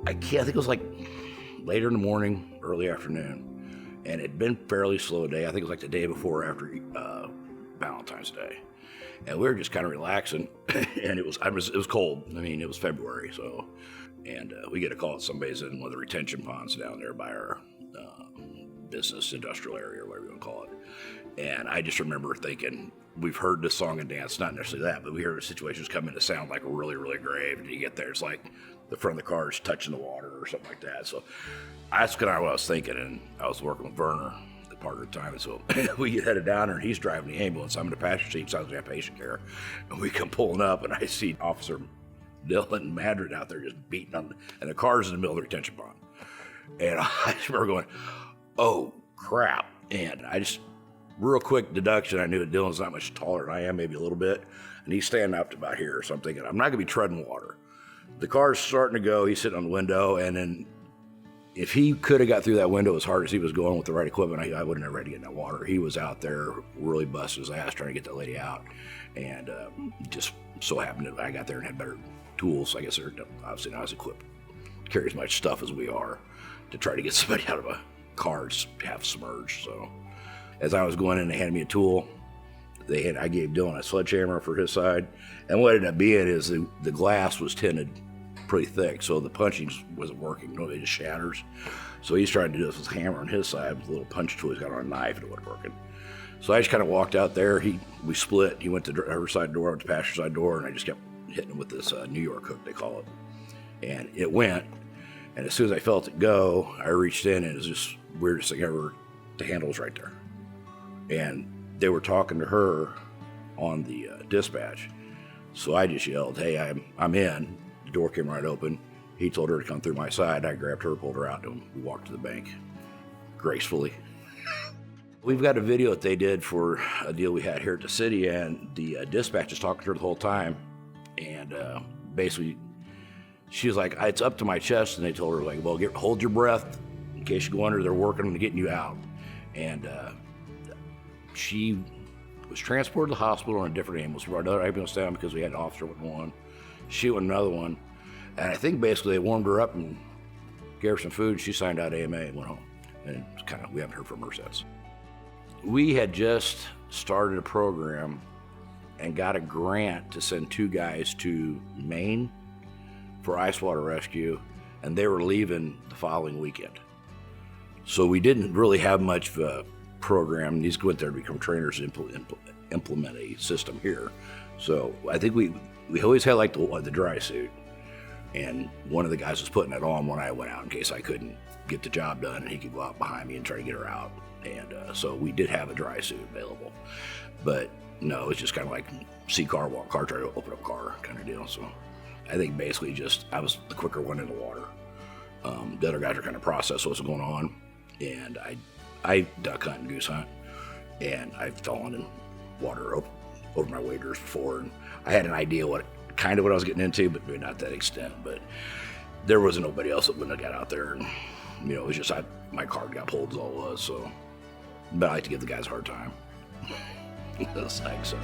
I think it was like later in the morning, early afternoon, and it'd been fairly slow day. I think it was like the day before or after Valentine's Day. And we were just kind of relaxing, and it was cold. I mean, it was February, so, and we get a call that somebody's in one of the retention ponds down there by our business industrial area, or whatever you want to call it. And I just remember thinking, we've heard this song and dance, not necessarily that, but we hear the situations come in to sound like really, really grave. And you get there, it's like the front of the car is touching the water or something like that. So that's kind of what I was thinking. And I was working with Werner part of the time, and so we get headed down there, and he's driving the ambulance. I'm in the passenger seat, so I was in patient care, and we come pulling up, and I see Officer Dylan Madrid out there just beating on, and the car's in the middle of the retention pond. And I just remember going, oh crap. And I just, real quick deduction, I knew that Dylan's not much taller than I am, maybe a little bit, and he's standing up to about here, so I'm thinking, I'm not gonna be treading water. The car's starting to go, he's sitting on the window, and then if he could have got through that window as hard as he was going with the right equipment, I wouldn't have ready to get in that water. He was out there really busting his ass trying to get that lady out. And just so happened that I got there and had better tools. I guess they're obviously not as equipped to carry as much stuff as we are to try to get somebody out of a car half submerged. So as I was going in, they handed me a tool. I gave Dylan a sledgehammer for his side. And what it ended up being is the glass was tinted pretty thick, so the punching wasn't working. It just shatters. So he's trying to do this with a hammer on his side with a little punch tool he's got on a knife, and it wasn't working. So I just kind of walked out there. We split. He went to the driver's side door, I went to the passenger side door, and I just kept hitting him with this New York hook, they call it. And it went, and as soon as I felt it go, I reached in, and it was just the weirdest thing ever. The handle was right there. And they were talking to her on the dispatch. So I just yelled, hey, I'm in. The door came right open. He told her to come through my side. I grabbed her, pulled her out, and we walked to the bank gracefully. We've got a video that they did for a deal we had here at the city, and the dispatch is talking to her the whole time. And basically, she was like, it's up to my chest. And they told her, like, well, hold your breath in case you go under. They're working on getting you out. And she was transported to the hospital on a different ambulance. We brought another ambulance down because we had an officer with one. She went another one, and I think basically they warmed her up and gave her some food. She signed out AMA and went home, and it's we haven't heard from her since. We had just started a program and got a grant to send 2 guys to Maine for ice water rescue, and they were leaving the following weekend. So we didn't really have much of a program. These went there to become trainers and implement a system here. So I think we always had like the dry suit, and one of the guys was putting it on when I went out in case I couldn't get the job done, and he could go out behind me and try to get her out. And so we did have a dry suit available, but no, it's just kind of like see car, walk car, try to open up car kind of deal. So I think basically just I was the quicker one in the water. The other guys are kind of process what's going on, and I duck hunt and goose hunt, and I've fallen in water over my waders before, and I had an idea what I was getting into, but maybe not that extent. But there wasn't nobody else that wouldn't have got out there, and it was just my card got pulled is all it was. So, but I like to give the guys a hard time. It's like so.